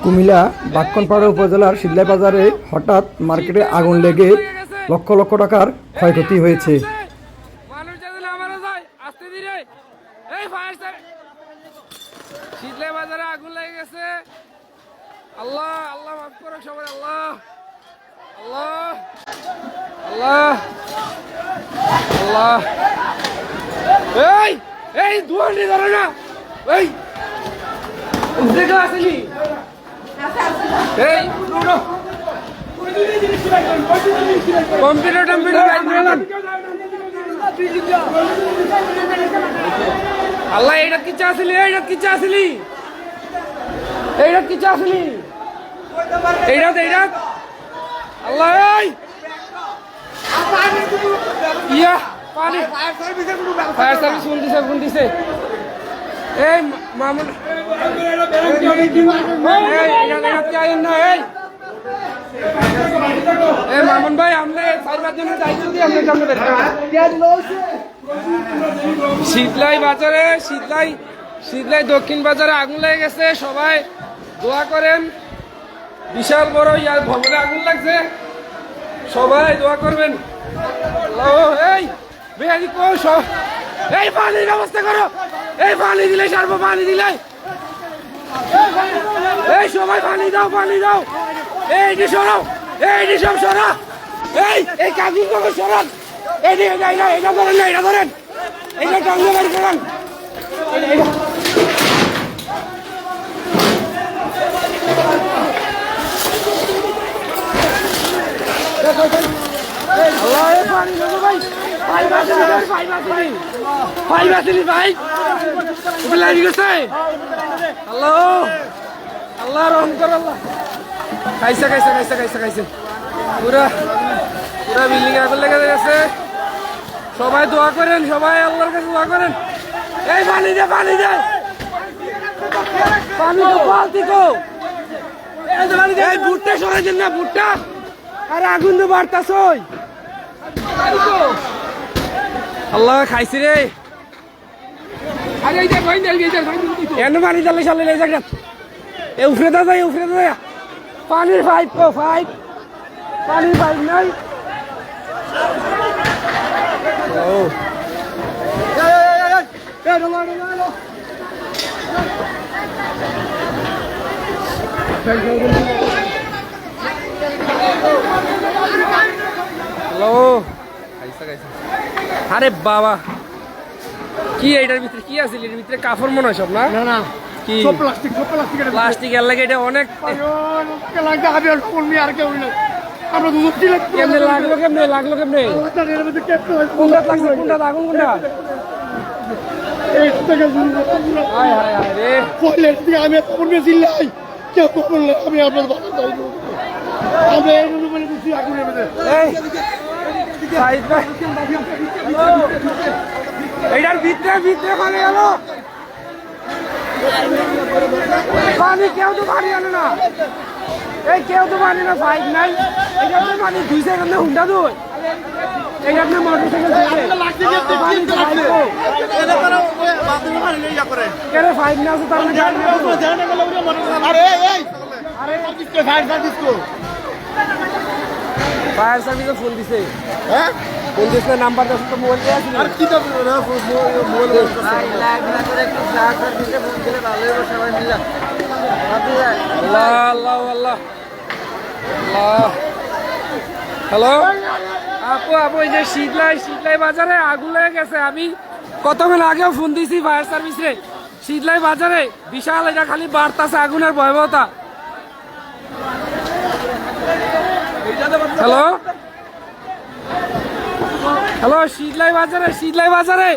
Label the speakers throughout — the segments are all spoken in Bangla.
Speaker 1: কুমিল্লা ব্রাহ্মণপাড়া উপজেলার শীতলাই বাজারে হঠাৎ মার্কেটে আগুন লেগে লক্ষ লক্ষ টাকার ক্ষয়ক্ষতি হয়েছে।
Speaker 2: শীতলাই বাজারে আগুন লেগে গেছে। আল্লাহ আল্লাহ মাফ করো সবাই। আল্লাহ আল্লাহ আল্লাহ আল্লাহ। এই এই দুয়ারি ধরে না। এই দেখা আসেনি। এই নো কম্পিউটার আল্লাহ এইটা কি চাইছিলি? এইটা কি চাইছিলি? এইটা কি চাইছিলি? এইটা এইটা আল্লাহ এই ইয়া পানি ফায়ার সার্ভিস ফোন দিছে এই মামুন এই মামুন ভাই আমরা সাইবার জন্য দায়িত্ব দিই আমরা সামনে শীতলাই বাজারে শীতলাই দক্ষিণ বাজারে আগুন লেগে গেছে। সবাই দোয়া করেন। বিশাল বড় ইয়ার ভবনে আগুন লাগছে, সবাই দোয়া করবেন। এই বেহাজি কৌশ এই পানির ব্যবস্থা করো। এই পানি দিলে সারবো, পানি দিলে এই সবাই পানি দাও, পানি দাও। এইটি সরাও, এইটি সব সরা। এই কাগজ কখন সরান। এটা ধরেন না, এটা ধরেন, এইটা টাঙ্গে বাড়ি করান। আল্লাহ রহম কর। আল্লাহ খাইছে খাইছে খাইছে খাইছে খাইছে পুরা পুরা বিল্ডিং আগুন লেগে গেছে। সবাই দোয়া করেন, সবাই আল্লাহর কাছে দোয়া করেন। এই পানি দে, পানি দে, পানি তো বালতি কো। এই ভুট্টা সরাই দেন না, ভুট্টা। আরে আগুন তো বাড়তাছই। আল্লাহ খাইছি রে। এনে পানি দিলে সালে এই জায়গা এ উফরে দা যায়, উফরে দা যায়। পানির পাইপ কো, পাইপ পানির পাইপ নাই। ও হ্যালো, আরে বাবা কি এইটার ভিতরে কি আছে? এর ভিতরে কাপড় মনে হয় সব না?
Speaker 3: না
Speaker 2: কি
Speaker 3: সব প্লাস্টিক
Speaker 2: প্লাস্টিক এর লাগে এটা অনেক
Speaker 3: লাগবে। আমি আর কর্মী আর কেউ নাই। আমরা দুধ দিলে
Speaker 2: কেমনে লাগলো, কেমনে লাগলো, কেমনে কোনটা লাগলো, কোনটা আগুন কোনটা? হায় হায় হায় রে।
Speaker 3: আমি কর্মী চিল্লাই কেউ করলে আমি আপনার বাসা যাই। আমরা আগুনের মধ্যে
Speaker 2: এইটার ভিতরে ভিতরে পানি গেল। পানি কেউ তো পানি আনে না। এই কেউ তো পানি না, পাইপ নাই। এইটার পানি দুই সেকেন্ড হুন্ডা দুই। এইটার না মোটর সাইকেল কেন পাইপ না আছে? ফায়ার সার্ভিসে ফোন দিছে।
Speaker 3: হ্যাঁ
Speaker 2: ফোন দিছে, নাম্বার আছে তো মোবাইল দিয়ে আছে।
Speaker 3: আর কি তো মোবাইল
Speaker 2: আল্লাহ আল্লাহ আল্লাহ আল্লাহ। হ্যালো আপু, আপু এই যে শীতলাই বাজারে আগুন লেগে গেছে। আমি কতক্ষণ আগেও ফোন দিছি ফায়ার সার্ভিসে। শীতলাই বাজারে বিশাল, এটা খালি বাড়তাছে আগুনের ভয়াবহতা। হ্যালো হ্যালো, শীতলাই বাজারে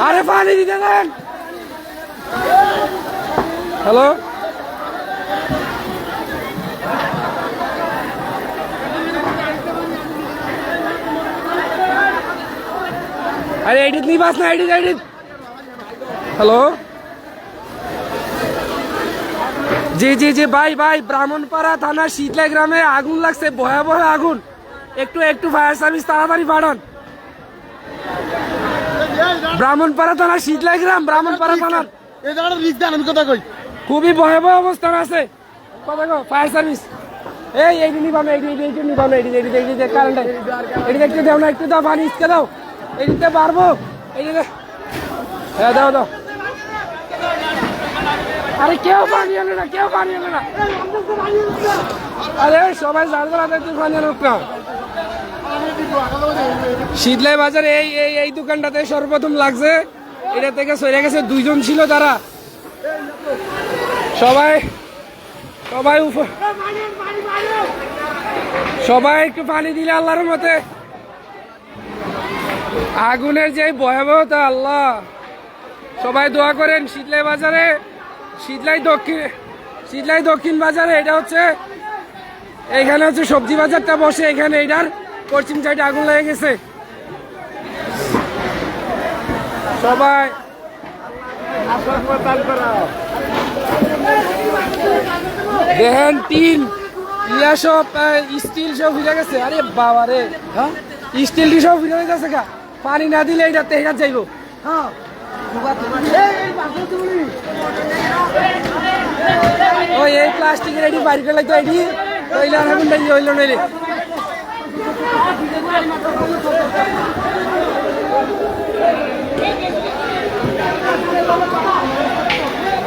Speaker 2: আরে পানি দিতে দেন। হ্যালো আরে এডিট নিবাস না, এডিট। হ্যালো জি জি জি ভাই ব্রাহ্মণপাড়া থানা শীতলাই গ্রামে আগুন লাগছে, ভয়াবহ আগুন। একটু ফায়ার সার্ভিস তাড়াতাড়ি পাঠান। ব্রাহ্মণপাড়া থানা শীতলাই গ্রাম ব্রাহ্মণপাড়া থানার
Speaker 3: এই জায়গাটা রিস্ক দেন আমি কথা কই
Speaker 2: খুবই ভয়াবহ অবস্থান আছে কথা কো ফায়ার সার্ভিস এই নিবানো এই নিবানো এই কারেন্ট এই দেখতে দাও না একটু দাও পানি ইসকে দাও এই দিতে পারবো এই হ্যাঁ দাও দাও আরে কেউ পানি আনে না কেউ পানি আনে না আরে সবাই জানবার আগে তুই পানি আনো না শীতলাই বাজারে এই দোকানটাতে সর্বপ্রথম লাগছে এটা থেকে সরে গেছে 2 জন ছিল তারা সবাই একটু পানি দিলে আল্লাহর মতে আগুনের যে ভয়াবহতা আল্লাহ সবাই দোয়া করেন শীতলাই দক্ষিণ বাজারে এটা হচ্ছে এইখানে হচ্ছে সবজি বাজারটা বসে এখানে এটার পশ্চিম সাইডে আগুন লেগে গেছে সবাই দেখেন টিন ইয়া সব স্টিল সব ফিরে গেছে আরে বাবা রে স্টিল সব ফিরে গেছে গা পানি না দিলে এটা তেহাত যাইব ওই এই প্লাস্টিকের এটি বাইর করে লাগতো এটি ওইলে আগুন হইল নইলে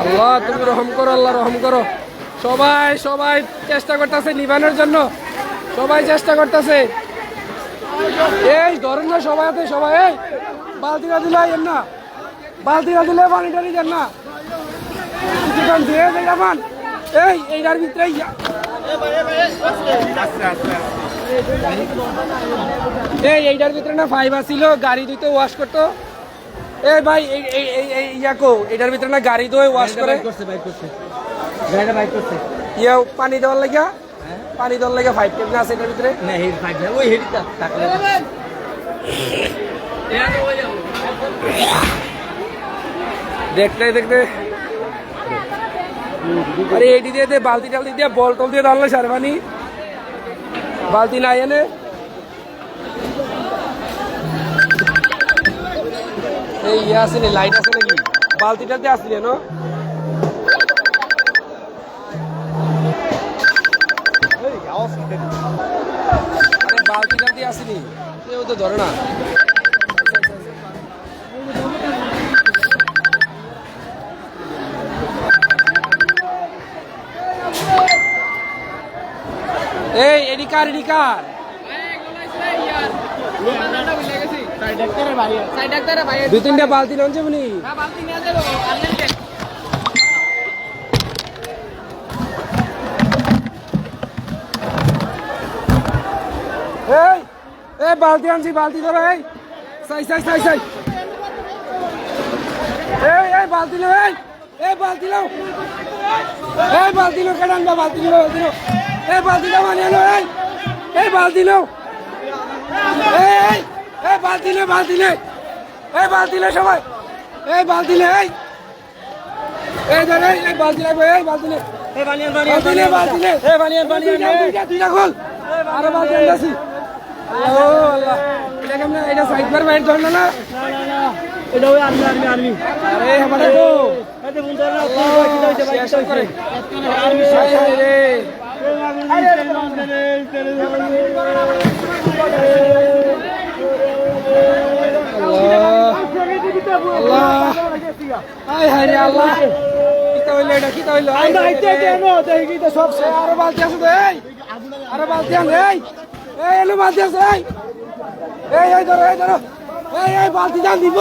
Speaker 2: আল্লাহ তুমি রহম করো আল্লাহ রহম করো সবাই চেষ্টা করতেছে নিবানোর জন্য সবাই চেষ্টা করতেছে এই ধরেন না সবাই এই বালতিটা দিলে এর না বালতিটা দিলে পানি টানি দেন না কিছুক্ষণ ধুয়ে দেয় পান এইটার ভিতরে এইটার ভিতরে না ফাইবার ছিল গাড়ি ধুইতে ওয়াশ করতো এই ভাই এটার ভিতরে না গাড়ি ধুয়ে ওয়াশ করে ইয়ে পানি দেওয়ার লাগিয়া ফাইভ টেবিল আছে এটার ভিতরে দেখতে আরে এইটি দিয়ে বালতি টালতি দিয়ে বল টল দিয়ে দাঁড়ালে সার পানি বালতি নাই এনে এই ইয়ে আসেনি লাইট আছে নাকি বালতিটাতে আসলি না বালতিটা দিয়ে আসেনি কেউ তো ধরে না এডিকার 2-3টা বালতি নন যাবনি বালতি আনছি বালতি ধরো সাই বালতি লো বালতি লো কেন আনবা বালতি লো বালতিটা মানিয়ে লো বালতি লো বালতি লো সবাই বালতি লে ধরে বালতি লাগবে বালতি দুইটা খোল আরো বালতি আনছি ও আল্লাহ এটা কেমন এটা সাইড বার বাইরে ধরলো না
Speaker 3: এটা ওই আর্মি
Speaker 2: আরে আমারে তো
Speaker 3: এতে বন্ধু আল্লাহ
Speaker 2: শেষ করে
Speaker 3: আর্মি
Speaker 2: রে আল্লাহ কি হইলো সব আরো বালতি আছে তো আরো বালতি আন এলো বালতি আছে এই ধরো বালতি যান দিব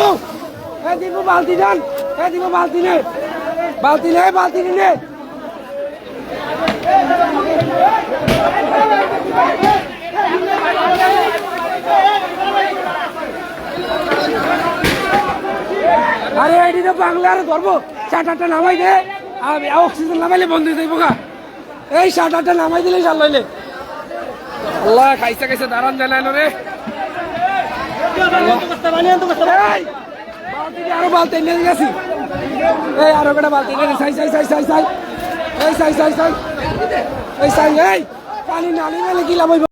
Speaker 2: বালতি যান দিব বালতি নে আরে এটি তো বাংলা আর ধরবো 7-8টা নামাই দে অক্সিজেন নামাইলে বন্ধ হয়ে যাইব গা এই 7-8টা নামাই দিলে চাল লইলে আল্লাহ খাইছে দাঁড়ান জানাইল রে আরো বালতি নিয়ে গেছি আরো কটা বালতি সাই পানি নালি মেলে কি লাভ হইব